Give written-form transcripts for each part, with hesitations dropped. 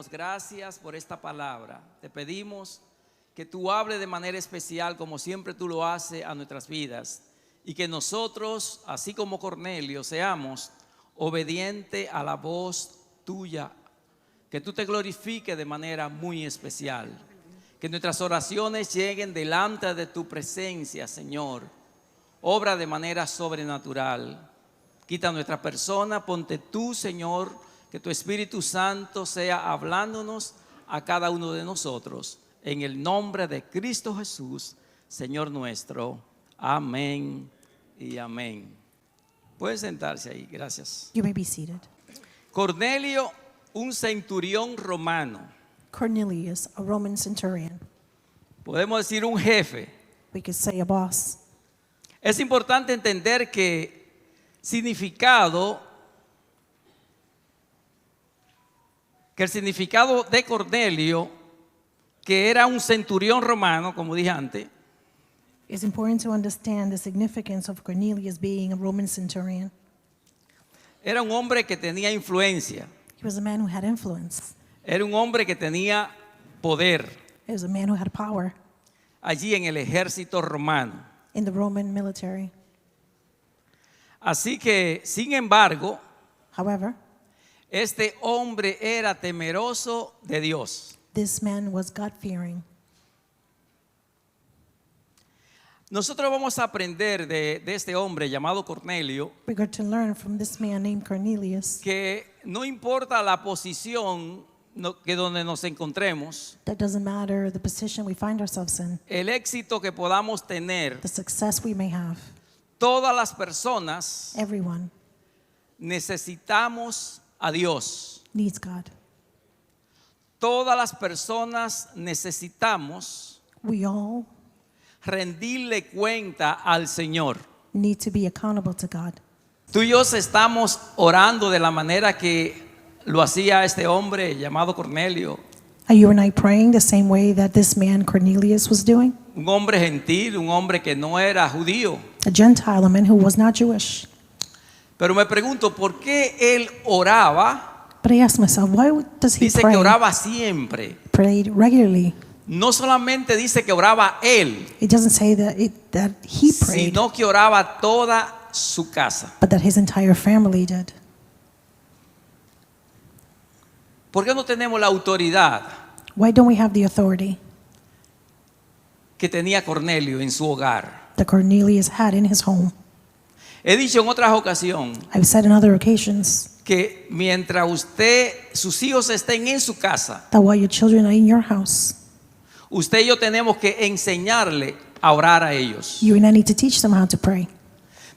damos gracias por esta palabra. Te pedimos que tú hables de manera especial, como siempre tú lo haces, a nuestras vidas. Y que nosotros, así como Cornelio, seamos obedientes a la voz tuya. Que tú te glorifiques de manera muy especial. Que nuestras oraciones lleguen delante de tu presencia, Señor. Obra de manera sobrenatural. Quita nuestra persona, ponte tú, Señor, que tu Espíritu Santo sea hablándonos a cada uno de nosotros. En el nombre de Cristo Jesús, Señor nuestro. Amén y amén. Pueden sentarse ahí, gracias. You may be seated. Cornelio, un centurión romano. Cornelius, a Roman centurion. Podemos decir un jefe. We could say a boss. Es importante entender que el significado de Cornelio, que era un centurión romano, como dije antes, It's important to understand the significance of Cornelius being a Roman centurion. era un hombre que tenía influencia, He was a man who had influence. era un hombre que tenía poder He was a man who had power allí en el ejército romano. in the Roman military. Así que, sin embargo, However, este hombre era temeroso de Dios. this man was God-fearing. Nosotros vamos a aprender de este hombre llamado Cornelio We got to learn from this man named Cornelius que no importa la posición que donde nos encontremos, that doesn't matter the position we find ourselves in, el éxito que podamos tener, the success we may have. todas las personas Everyone necesitamos a Dios. needs God. Todas las personas necesitamos We all rendirle cuenta al Señor. need to be accountable to God. Tú y yo estamos orando de la manera que lo hacía este hombre llamado Cornelio, Are you and I praying the same way that this man Cornelius was doing? un hombre gentil, un hombre que no era judío. A Gentile, a man who was not Jewish. Pero me pregunto, ¿por qué él oraba? But I asked myself, why does he Dice pray? que oraba siempre. Prayed regularly. No solamente dice que oraba él, It doesn't say that he prayed, sino que oraba toda su casa. but that his entire family did. ¿Por qué no tenemos la autoridad Why don't we have the authority que tenía Cornelio en su hogar? that Cornelius had in his home? He dicho en otras ocasiones I've said on other occasions que mientras sus hijos estén en su casa, that while your children are in your house, usted y yo tenemos que enseñarle a orar a ellos. you and I need to teach them how to pray.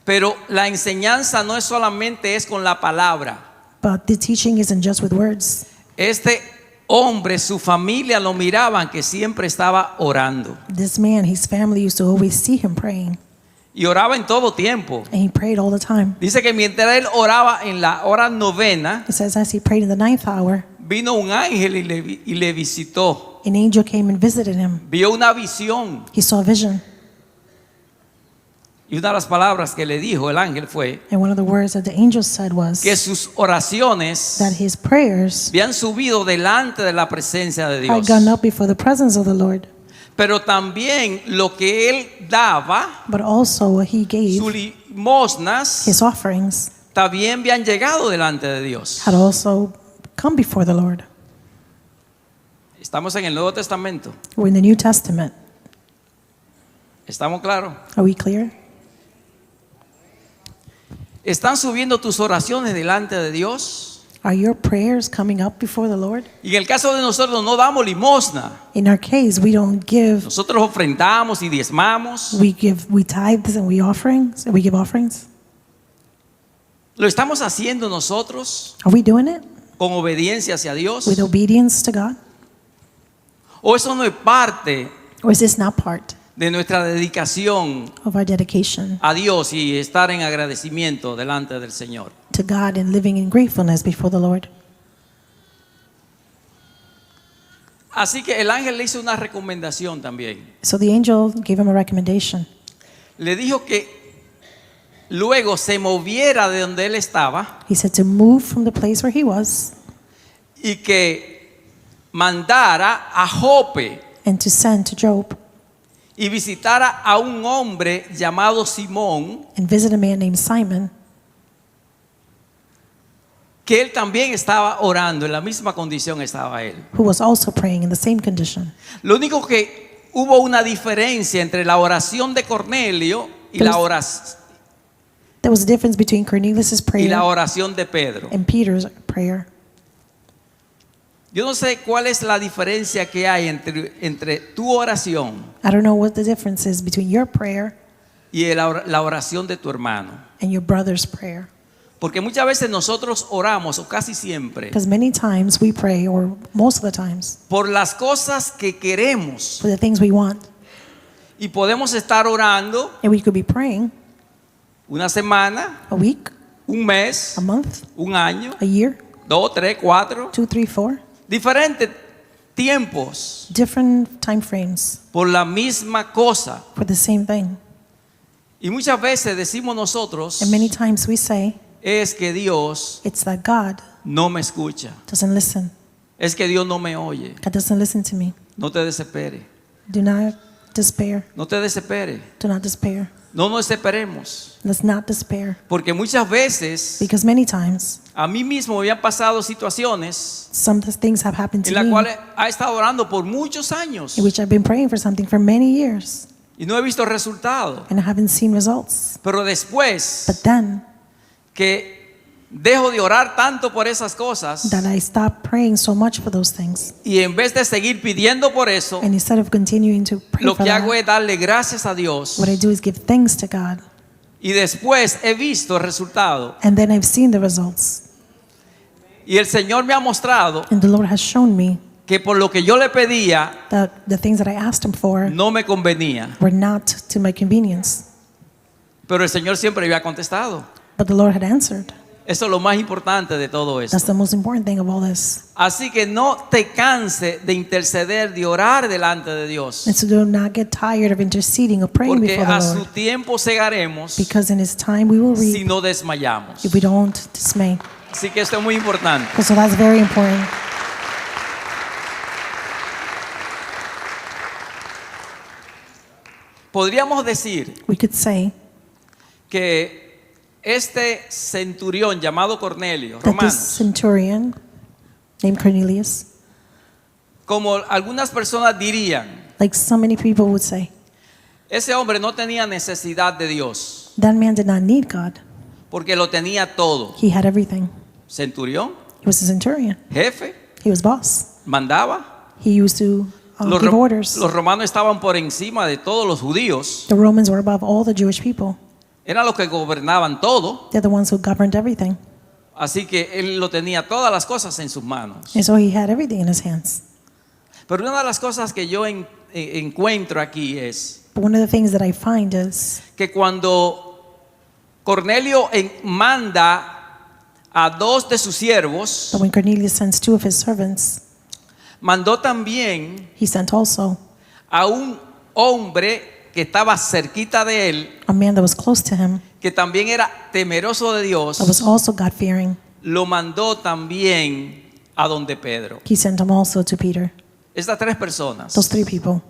Pero la enseñanza no es solamente con la palabra. But the teaching isn't just with words. Este hombre, su familia lo miraban que siempre estaba orando. This man, his family used to always see him praying, Y oraba en todo tiempo. and he prayed all the time. Dice que mientras él oraba en la hora novena, It says as he prayed in the 9th hour, vino un ángel y le visitó. an angel came and visited him. Vio una visión. He saw a vision. Y una de las palabras que le dijo el ángel fue And one of the words that the angel said was que sus oraciones that his prayers habían subido delante de la presencia de had Dios. gone up before the presence of the Lord. Pero también lo que él daba, But also what he gave, sus limosnas, his offerings, también habían llegado delante de Dios. had also come before the Lord. Estamos en el Nuevo Testamento. We're in the New Testament. ¿Estamos claros? Are we clear? ¿Están subiendo tus oraciones delante de Dios? Are your prayers coming up before the Lord? Y en el caso de nosotros no damos limosna. In our case, we don't give. Nosotros ofrendamos y diezmamos. We tithes and we give offerings. ¿Lo estamos haciendo nosotros Are we doing it con obediencia hacia Dios? with obedience to God? ¿O eso no es parte Or is this not part de nuestra dedicación of our dedication a Dios y estar en agradecimiento delante del Señor? to God and living in gratefulness before the Lord? Así que el ángel le hizo una recomendación también. So the angel gave him a recommendation. Le dijo que luego se moviera de donde él estaba He said to move from the place where he was y que mandara a Jope and to send to Job y visitara a un hombre llamado Simón, and visit a man named Simon, que él también estaba orando, en la misma condición estaba él. who was also praying in the same condition. Lo único que hubo una diferencia entre la oración de Cornelio y la There was a difference between Cornelius' prayer oración de Pedro. and Peter's prayer. Yo no sé cuál es la diferencia que hay entre tu oración I don't know what the difference is between your prayer y la oración de tu hermano. and your brother's prayer. Porque muchas veces nosotros oramos, o casi siempre, Because many times we pray, or most of the times, por las cosas que queremos. for the things we want. Y podemos estar orando And we could be praying una semana, a week, un mes, a month, un año, a year, 2, 3, 4, 2, 3, 4, diferentes tiempos different time frames por la misma cosa. for the same thing. Y muchas veces decimos nosotros, And many times we say, es que Dios it's that God no me escucha, doesn't listen. es que Dios no me oye. God doesn't listen to me. No te desesperes, Do not despair. no te desesperes, Do not despair. no nos desesperemos. Let's not despair. Porque muchas veces Because many times, a mí mismo me habían pasado situaciones some of the things have happened en to las me cuales he estado orando por muchos años in which I've been praying for something for many years y no he visto resultado. and I haven't seen results. Pero después But then que dejo de orar tanto por esas cosas that I stopped praying so much for those things. y en vez de seguir pidiendo por eso, And instead of continuing to pray lo for que hago that, es darle gracias a Dios. what I do is give thanks to God. Y después he visto el resultado. And then I've seen the results. Y el Señor me ha mostrado And the Lord has shown me que por lo que yo le pedía that the things that I asked Him for no me convenía. were not to my convenience. Pero el Señor siempre había contestado. But the Lord had answered. Eso es lo más importante de todo esto. That's the most important thing of all this. Así que no te canses de interceder, de orar delante de Dios. And so do not get tired of interceding or praying Porque before a the su Lord. tiempo segaremos Because in His time we will si reap no desmayamos. if we don't dismay. Así que esto es muy importante. So that's very important. Podríamos decir We could say que este centurión llamado Cornelio, that this Romanos, centurion named Cornelius, como algunas personas dirían, like so many people would say, ese hombre no tenía necesidad de Dios, that man did not need God. porque lo tenía todo. He had everything. Centurión, He was a centurion. jefe, He was boss. mandaba. He used to Los, give ro- orders. los romanos estaban por encima de todos los judíos. The Romans were above all the Jewish people. Eran los que gobernaban todo. They're the ones who governed everything. Así que él lo tenía todas las cosas en sus manos. And so he had everything in his hands. Pero una de las cosas que yo encuentro aquí es But one of the things that I find is que cuando Cornelio manda a 2 de sus siervos, that when Cornelius sends 2 of his servants, mandó también he sent also a un hombre que estaba cerquita de él, a man that was close to him, que también era temeroso de Dios, that was also God-fearing. lo mandó también a donde Pedro. He sent him also to Peter. Estas 3 personas. Those 3 people.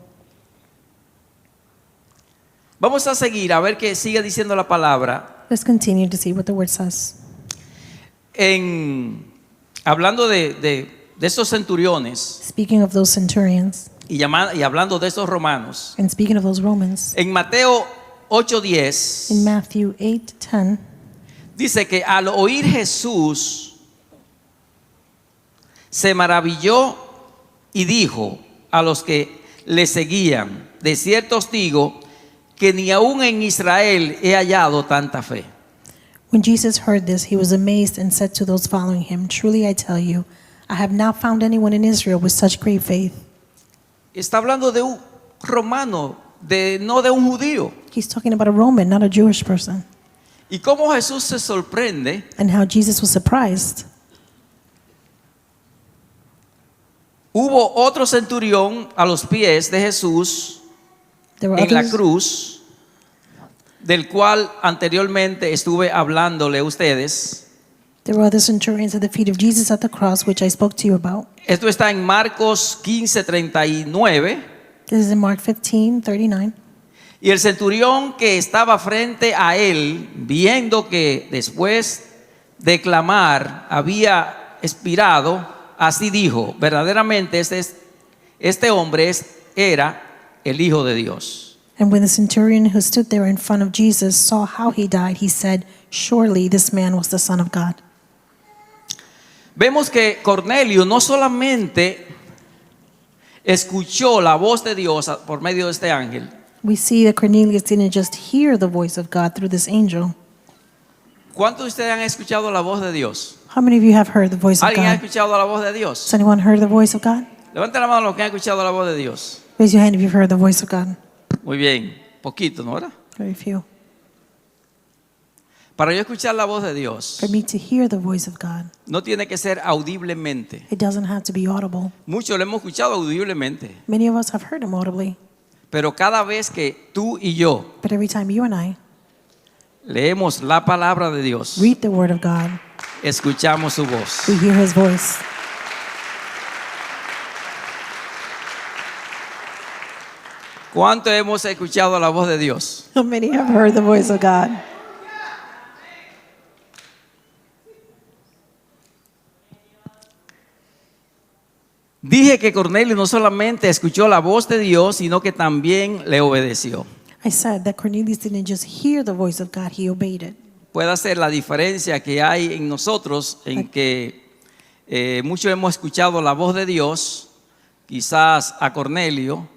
Vamos a seguir a ver qué sigue diciendo la palabra. Let's continue to see what the word says. Hablando de estos centuriones Speaking of those centurions y hablando de estos romanos, and speaking of those Romans, en Mateo 8:10 in Matthew 8:10, dice que al oír Jesús se maravilló y dijo a los que le seguían: de cierto os digo que ni aún en Israel he hallado tanta fe. when Jesus heard this, he was amazed and said to those following him, "Truly I tell you, I have not found anyone in Israel with such great faith." Está hablando de un romano, no de un judío. He's talking about a Roman, not a Jewish person. Y cómo Jesús se sorprende And how Jesus was surprised. Hubo otro centurión a los pies de Jesús There were en la others, cruz, del cual anteriormente estuve hablándole a ustedes, There were other centurions at the feet of Jesus at the cross, which I spoke to you about. Esto está en Marcos 15:39. This is in Mark 15:39. Y el centurión que estaba frente a él, viendo que después de clamar había expirado, así dijo: verdaderamente este hombre era el Hijo de Dios. And when the centurion who stood there in front of Jesus saw how he died, he said, surely this man was the Son of God. Vemos que Cornelio no solamente escuchó la voz de Dios por medio de este ángel. We see that Cornelius didn't just hear the voice of God through this angel. ¿Cuántos de ustedes han escuchado la voz de Dios? How many of you have heard the voice of ¿Alguien ha God? escuchado la voz de Dios? Has anyone heard the voice of God? Levanten la mano los que han escuchado la voz de Dios. Raise your hand if you've heard the voice of God. Muy bien, poquito, ¿no? ¿Verdad? Very few. Para yo escuchar la voz de Dios, For me to hear the voice of God, no tiene que ser audiblemente. it doesn't have to be audible. Muchos lo hemos escuchado audiblemente, Many of us have heard him audibly, pero cada vez que tú y yo but every time you and I leemos la palabra de Dios, read the word of God, escuchamos su voz. we hear his voice. ¿Cuánto hemos escuchado la voz de Dios? How many have heard the voice of God? Dije que Cornelio no solamente escuchó la voz de Dios, sino que también le obedeció. I said that Cornelius didn't just hear the voice of God, he obeyed it. Puede ser la diferencia que hay en nosotros, en que muchos hemos escuchado la voz de Dios, quizás a Cornelio,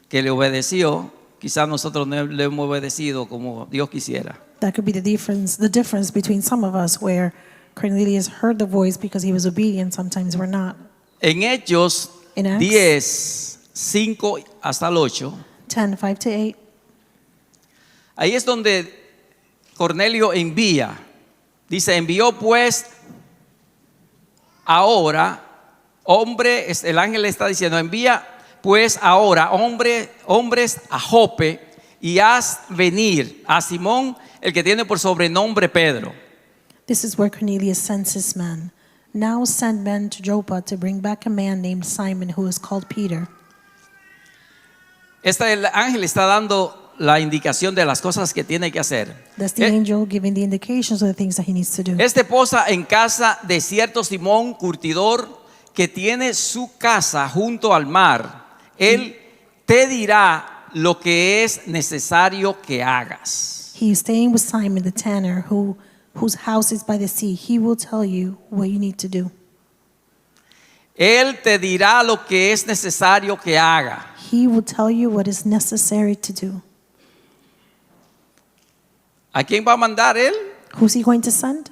que le obedeció, quizás nosotros no le hemos obedecido como Dios quisiera. That could be the difference between some of us where Cornelius heard the voice because he was obedient, sometimes we're not. En Hechos In Acts 10, 5 hasta el 8, 10, 5 to 8. ahí es donde Cornelio envía. Dice, envió pues ahora, el ángel le está diciendo, envía pues ahora hombres a Jope y haz venir a Simón, el que tiene por sobrenombre Pedro. This is where Cornelius sends his men. Now send men to Joppa to bring back a man named Simon who is called Peter. El ángel está dando la indicación de las cosas que tiene que hacer. That's the angel giving the indications of the things that he needs to do. Posa en casa de cierto Simón curtidor que tiene su casa junto al mar. Él te dirá lo que es necesario que hagas. He is staying with Simon the tanner whose house is by the sea. He will tell you what you need to do. Él te dirá lo que es necesario que haga. He will tell you what is necessary to do. ¿A quién va a mandar él? Who's he going to send?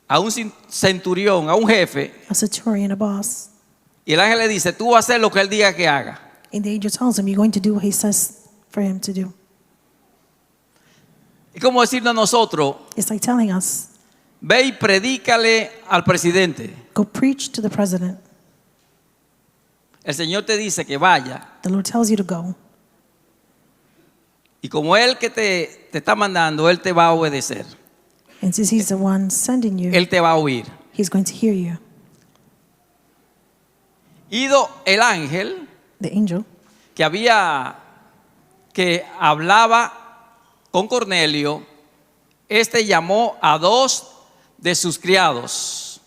A un centurión, a un jefe. A centurion, a boss. Y el ángel le dice, tú vas a hacer lo que él diga que haga. And the angel tells him, you're going to do what he says for him to do. Es como decirnos a nosotros, It's like telling us, ve y predícale al presidente. go preach to the president. El Señor te dice que vaya. The Lord tells you to go. Y como Él que te está mandando, Él te va a obedecer. And since he's the one sending you, Él te va a oír. he's going to hear you. Ido el ángel The angel que hablaba con Cornelio, llamó a 2 de sus criados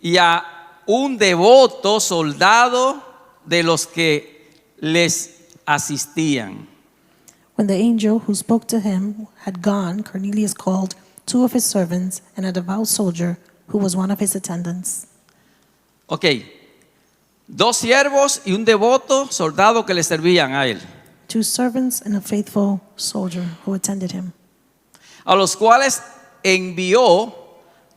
y a un devoto soldado de los que les asistían. When the angel who spoke to him had gone, Cornelius called 2 of his servants and a devout soldier who was one of his attendants. Ok, 2 siervos y un devoto soldado que le servían a él, 2 servants and a faithful soldier who attended him, a los cuales envió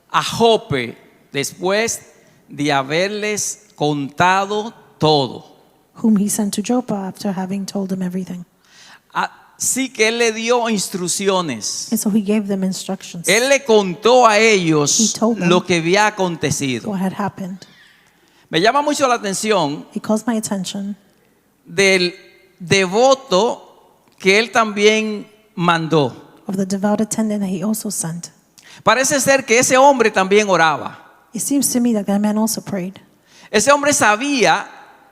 a Jope después de haberles contado todo. whom he sent to Joppa after having told him everything. Así que él le dio instrucciones. And so he gave them instructions. Él le contó a ellos He told them lo que había acontecido. what had happened. Me llama mucho la atención He calls my attention del devoto que él también mandó. of the devout attendant that he also sent. Parece ser que ese hombre también oraba. It seems to me that that man also prayed. Ese hombre sabía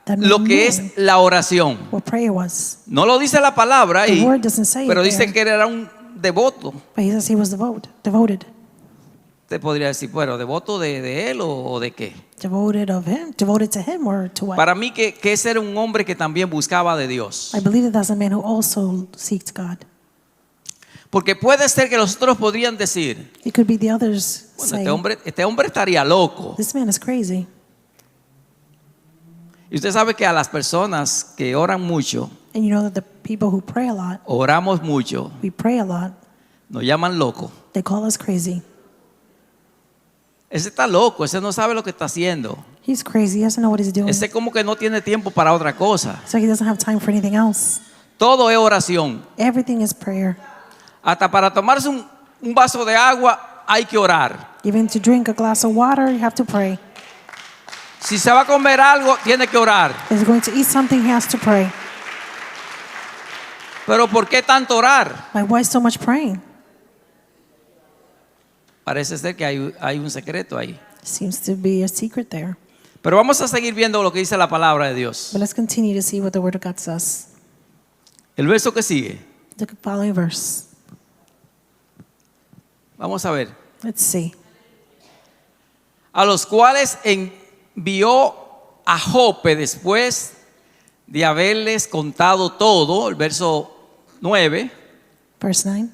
That man lo que knew es la oración. what prayer was. No lo dice la palabra The ahí, word doesn't say pero it dice there. que él era un devoto. But he says he was devoted. Te podría decir, bueno, ¿devoto de él o de qué? Devoted of him, devoted to him or to what? Para mí que ese era un hombre que también buscaba de Dios. I believe that that's a man who also seeks God. Porque puede ser que los otros podrían decir, It could be the others bueno, saying, este hombre estaría loco. this man is crazy. Y usted sabe que a las personas que oran mucho, And you know that the people who pray a lot, oramos mucho, we pray a lot, nos llaman locos. they call us crazy. Ese está loco, ese no sabe lo que está haciendo. He's crazy, he doesn't know what he's doing. Ese como que no tiene tiempo para otra cosa. So he doesn't have time for anything else. Todo es oración. Everything is prayer. Hasta para tomarse un vaso de agua hay que orar. Even to drink a glass of water, you have to pray. Si se va a comer algo, tiene que orar. If he's going to eat something, he has to pray. Pero ¿por qué tanto orar? Like, why so much praying? Parece ser que hay un secreto ahí. Seems to be a secret there. Pero vamos a seguir viendo lo que dice la palabra de Dios. But let's continue to see what the Word of God says. El verso que sigue. The following verse. Vamos a ver. Let's see. A los cuales envió a Jope después de haberles contado todo, el verso 9. Verse 9.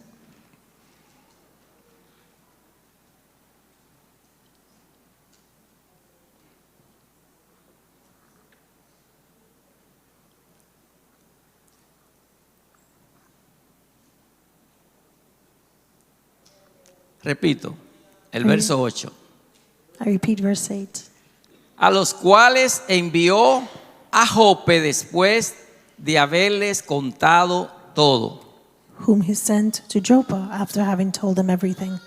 Repito, el verso 8. I repeat verse 8. A los cuales envió a Jope después de haberles contado todo. Whom he sent to Joppa after having told them everything.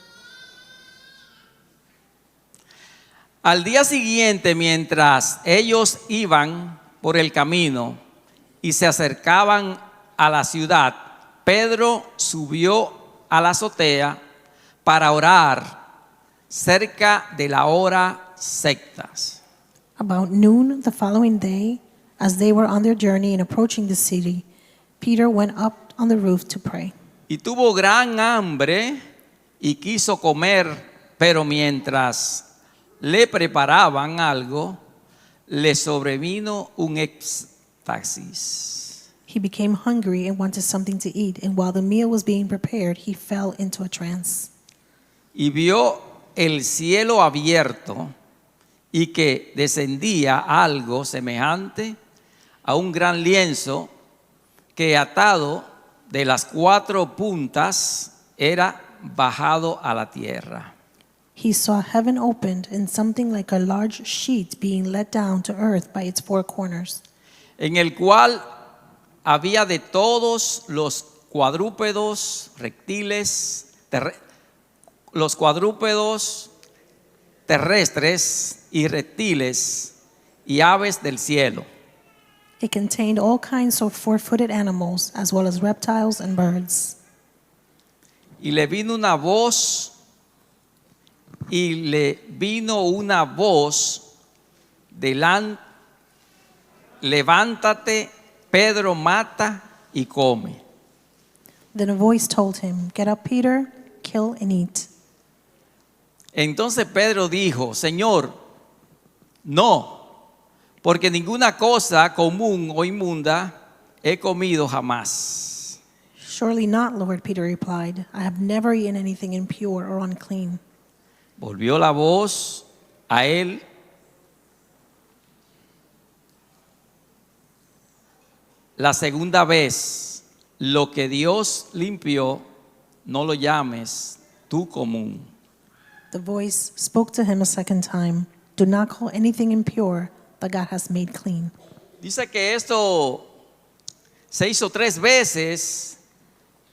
Al día siguiente, mientras ellos iban por el camino y se acercaban a la ciudad, Pedro subió a la azotea para orar cerca de la hora sextas. About noon the following day, as they were on their journey and approaching the city, Peter went up on the roof to pray. Y tuvo gran hambre y quiso comer, pero mientras le preparaban algo, le sobrevino un éxtasis. He became hungry and wanted something to eat, and while the meal was being prepared, he fell into a trance. Y vio el cielo abierto y que descendía algo semejante a un gran lienzo que atado de las 4 puntas era bajado a la tierra. He saw heaven opened and something like a large sheet being let down to earth by its 4 corners, En el cual había de todos los cuadrúpedos, reptiles, los cuadrúpedos terrestres y reptiles y aves del cielo. It contained all kinds of 4-footed animals, as well as reptiles and birds. Y le vino una voz levántate, Pedro, mata y come. Then a voice told him, "Get up, Peter, kill and eat." Entonces Pedro dijo, Señor, no, porque ninguna cosa común o inmunda he comido jamás. "Surely not, Lord," Peter replied. "I have never eaten anything impure or unclean." Volvió la voz a él la segunda vez, lo que Dios limpió, no lo llames tú común. The voice spoke to him a second time. "Do not call anything impure that God has made clean." Dice que esto se hizo 3 veces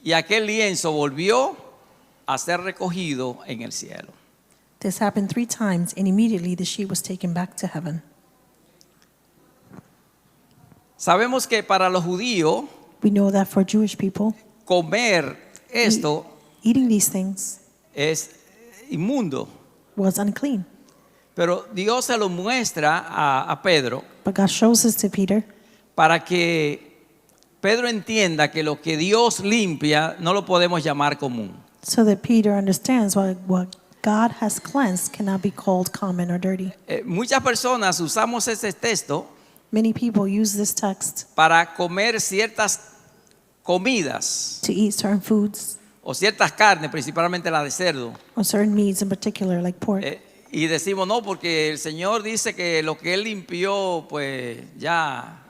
y aquel lienzo volvió a ser recogido en el cielo. This happened 3 times, and immediately the sheet was taken back to heaven. Sabemos que para los judíos We know that for Jewish people, comer esto eating these things, es inmundo. was unclean. Pero Dios se lo muestra a Pedro But God shows this to Peter para que Pedro entienda que lo que Dios limpia no lo podemos llamar común. so that Peter understands what God has cleansed cannot be called common or dirty. Muchas personas usamos ese texto Many people use this text para comer ciertas comidas to eat certain foods o ciertas carnes, principalmente la de cerdo. or certain meats in particular, like pork. Y decimos, no, porque el Señor dice que lo que Él limpió, pues ya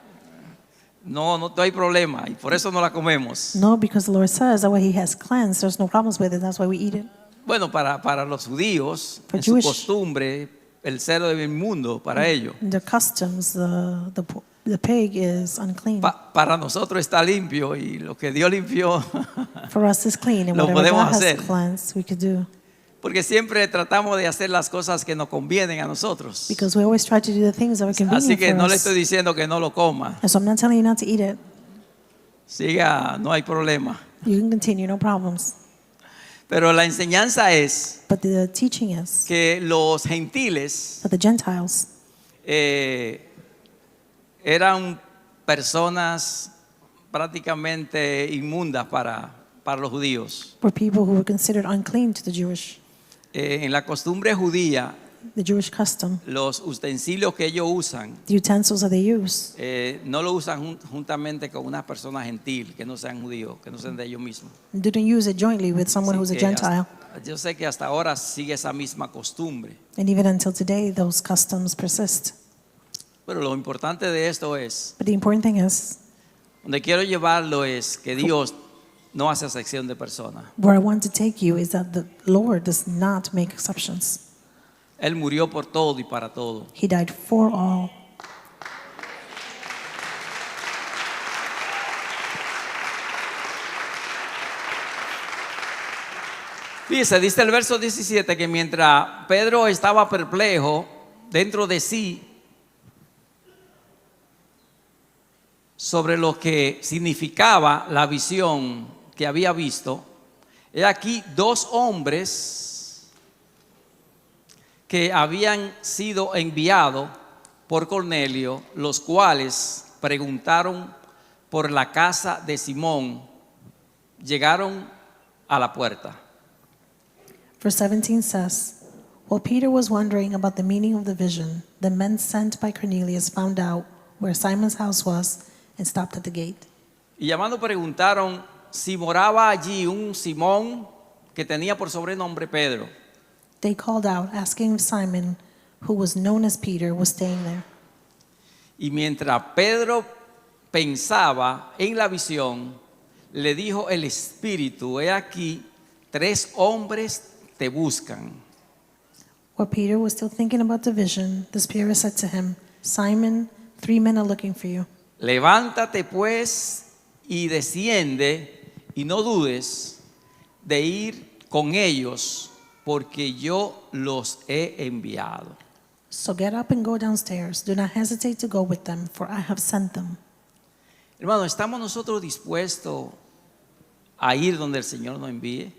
no hay problema. Y por eso no la comemos. No, because the Lord says that what He has cleansed, there's no problems with it. That's why we eat it. Bueno, para los judíos, For en su Jewish- costumbre, el cerdo es inmundo para ellos. In their customs, the pig is unclean. Para nosotros está limpio y lo que Dios limpió, For us, it's clean, and Lo whatever podemos God has hacer. cleansed, we could do. porque siempre tratamos de hacer las cosas que nos convienen a nosotros. Because we always try to do the things that are convenient Así que for no le us. estoy diciendo que no lo coma. And so I'm not telling you not to eat it. Siga, no hay problema. You can continue, no problems. Pero la enseñanza es But the teaching is que los gentiles that the Gentiles eran personas prácticamente inmundas para los judíos. were people who were considered unclean to the Jewish En la costumbre judía, custom. los utensilios que ellos usan The utensils that they use, no lo usan juntamente con una persona gentil que no sean judíos, que no sean de ellos mismos. didn't use it jointly with someone Así who's a que Gentile. yo sé que hasta ahora sigue esa misma costumbre. And even until today, those customs persist. Pero lo importante de esto es, But the important thing is, donde quiero llevarlo es que Dios no hace excepción de personas. where I want to take you is that the Lord does not make exceptions. Él murió por todo y para todo. He died for all. Fíjese, dice el verso 17 que mientras Pedro estaba perplejo dentro de sí sobre lo que significaba la visión que había visto, he aquí dos hombres que habían sido enviados por Cornelio, los cuales preguntaron por la casa de Simón, llegaron a la puerta. Verse 17 says, while Peter was wondering about the meaning of the vision, the men sent by Cornelius found out where Simon's house was and stopped at the gate. Y llamando preguntaron si moraba allí un Simón que tenía por sobrenombre Pedro. They called out, asking if Simon, who was known as Peter, was staying there. Y mientras Pedro pensaba en la visión, le dijo el Espíritu, he aquí, 3 hombres te buscan. While Peter was still thinking about the vision, the Spirit said to him, Simon, 3 men are looking for you. Levántate pues y desciende y no dudes de ir con ellos, porque yo los he enviado. So get up and go downstairs. Do not hesitate to go with them, for I have sent them. Hermano, ¿estamos nosotros dispuestos a ir donde el Señor nos envíe?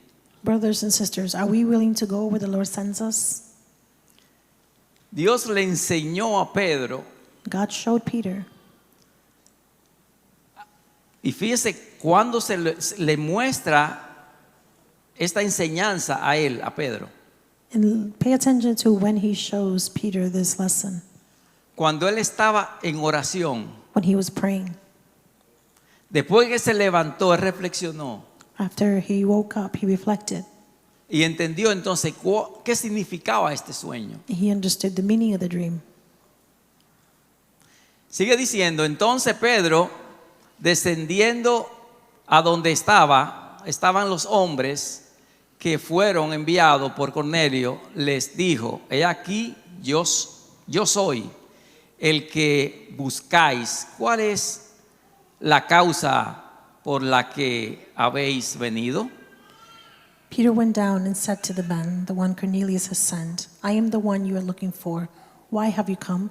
Brothers and sisters, are we willing to go where the Lord sends us? Dios le enseñó a Pedro, God showed Peter, y fíjese cuando se le muestra esta enseñanza a él, a Pedro. and pay attention to when he shows Peter this lesson. Cuando él estaba en oración, When he was praying, después que se levantó, él reflexionó after he woke up, he reflected. y entendió entonces qué significaba este sueño. He understood the meaning of the dream. Sigue diciendo, entonces Pedro, descendiendo a donde estaban los hombres que fueron enviados por Cornelio, les dijo, he aquí, yo soy el que buscáis. ¿Cuál es la causa por la que habéis venido? Peter went down and said to the men, the one Cornelius has sent, I am the one you are looking for. Why have you come?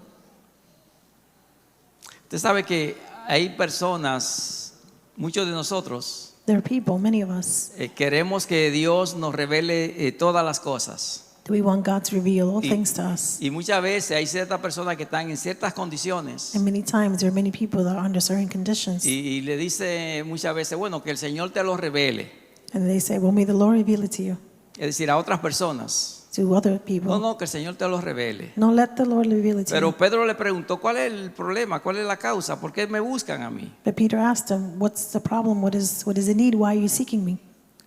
Usted sabe que hay personas, muchos de nosotros, There are people, many of us, queremos que Dios nos revele todas las cosas. that we want God to reveal all things to us. Y muchas veces hay ciertas personas que están en ciertas condiciones And many times there are many people that are under certain conditions. y le dice muchas veces, bueno, que el Señor te lo revele. And they say, well, may the Lord reveal it to you, Es decir, a otras personas. to other people. No, que el Señor te lo revele. No, let the Lord reveal it to Pero you. Pedro le preguntó, ¿cuál es el problema? ¿Cuál es la causa? ¿Por qué me buscan a mí? But Peter asked him, what's the problem? What is the need? Why are you seeking me?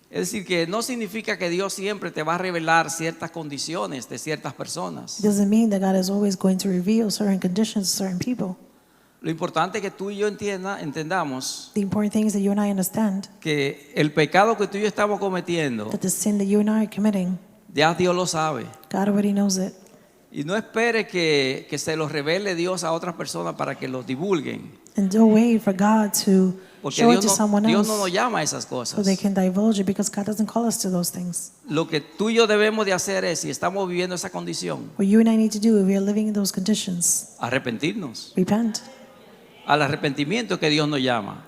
Es decir, que no significa que Dios siempre te va a revelar ciertas condiciones de ciertas personas. It doesn't mean that God is always going to reveal certain conditions to certain people. Lo importante es que tú y yo entendamos The important thing is that you and I understand que el pecado que tú y yo estamos cometiendo, that the sin that you and I are committing, ya Dios lo sabe. God already knows it. Y no espere que se lo revele Dios a otras personas para que los divulguen. And don't wait for God to Porque show it to someone Dios else no nos llama a esas so cosas. they can divulge it, because God doesn't call us to those things. Lo que tú y yo debemos de hacer es, si estamos viviendo esa condición, What you and I need to do if we are living in those conditions, arrepentirnos. repent. Al arrepentimiento que Dios nos llama.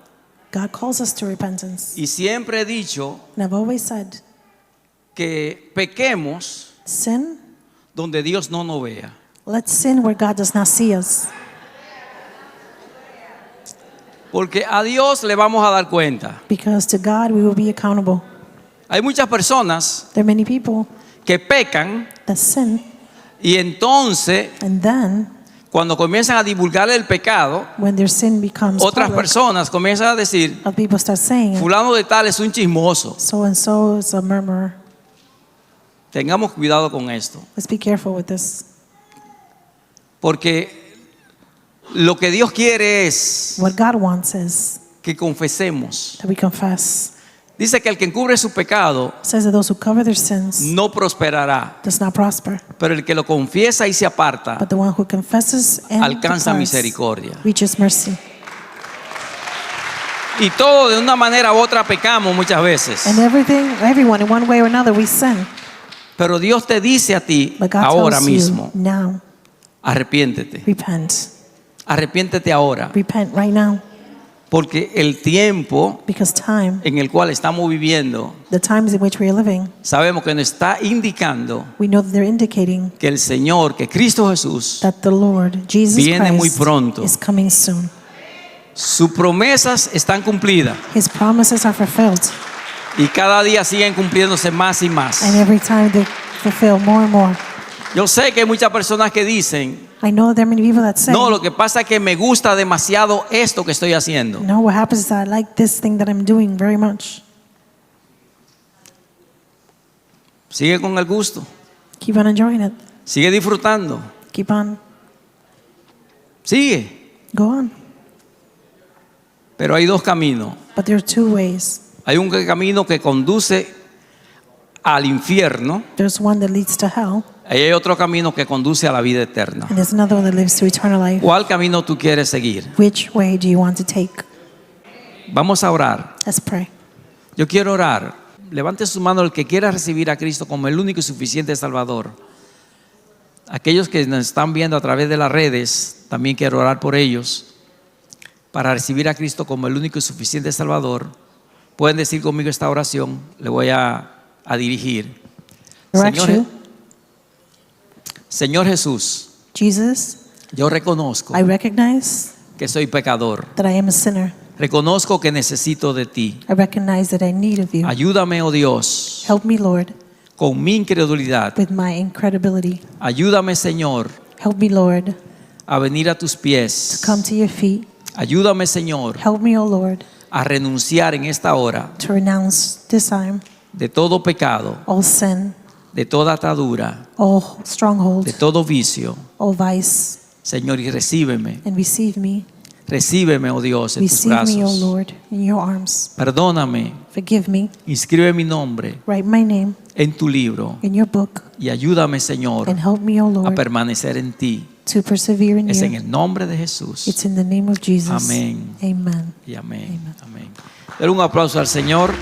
God calls us to repentance. Y siempre he dicho And I've always said, que pequemos sin, donde Dios no nos vea. let's sin where God does not see us. Porque a Dios le vamos a dar cuenta. Because to God we will be accountable. Hay muchas personas There are many people que pecan that sin, y entonces and then cuando comienzan a divulgar el pecado, when their sin becomes otras public, personas comienzan a decir, other people start saying, fulano de tal es un chismoso. so and so is a murmurer. Tengamos cuidado con esto. Let's be careful with this. Porque lo que Dios quiere es What God wants is que confesemos. that we confess. Dice que el que encubre su pecado It says that those who cover their sins no prosperará, does not prosper, pero el que lo confiesa y se aparta but the one who confesses and alcanza departs misericordia. reaches mercy. Y todo de una manera u otra pecamos muchas veces. And everyone in one way or another we sin. Pero Dios te dice a ti But God ahora tells mismo, you now, arrepiéntete. repent. Arrepiéntete ahora. Repent right now, Porque el tiempo because time, en el cual estamos viviendo, the times in which we are living, sabemos que nos está indicando we know that they're indicating que el Señor, que Cristo Jesús, that the Lord, Jesus Viene muy Christ, pronto. is coming soon. sus promesas están cumplidas His promises are fulfilled, y cada día siguen cumpliéndose más y más. and every time they fulfill more and more. Yo sé que hay muchas personas que dicen, I know that there are many people that say, no, lo que pasa es que me gusta demasiado esto que estoy haciendo. no, what happens is that I like this thing that I'm doing very much. Sigue con el gusto, Keep on enjoying it. sigue disfrutando, Keep on. sigue. Go on. Pero hay dos caminos. But there are two ways. Hay un camino que conduce al infierno There's one that leads to hell, y hay otro camino que conduce a la vida eterna. and there's another one that leads to eternal life. ¿Cuál camino tú quieres seguir? Which way do you want to take? Vamos a orar. Let's pray. Yo quiero orar. Levante su mano el que quiera recibir a Cristo como el único y suficiente Salvador. Aquellos que nos están viendo a través de las redes, también quiero orar por ellos. Para recibir a Cristo como el único y suficiente Salvador, pueden decir conmigo esta oración. Le voy a dirigir. Direct you. Señor Jesús, Jesus, yo reconozco I recognize que soy pecador. that I am a sinner. Reconozco que necesito de ti. I recognize that I need of you. Ayúdame, oh Dios, Help me, Lord, con mi incredulidad. with my incredibility. Ayúdame, Señor, Help me, Lord, a venir a tus to pies. come to your feet. Ayúdame, Señor, Help me, O Lord, a renunciar en esta hora to renounce this time de todo pecado, all sin, de toda atadura, all de stronghold, todo vicio. all vice, Señor, y recíbeme. and receive me. Recíbeme, oh Dios, en tus Receive me, O brazos. Lord, in your arms. Perdóname. Forgive me. Inscribe mi nombre Write my name en tu libro in your book, y ayúdame, Señor, and help me, O a Lord, permanecer en ti. to persevere in Es en you. el nombre de Jesús. It's in the name of Jesus. Amén. Amen. Y amén. Amén. Dale un aplauso al Señor.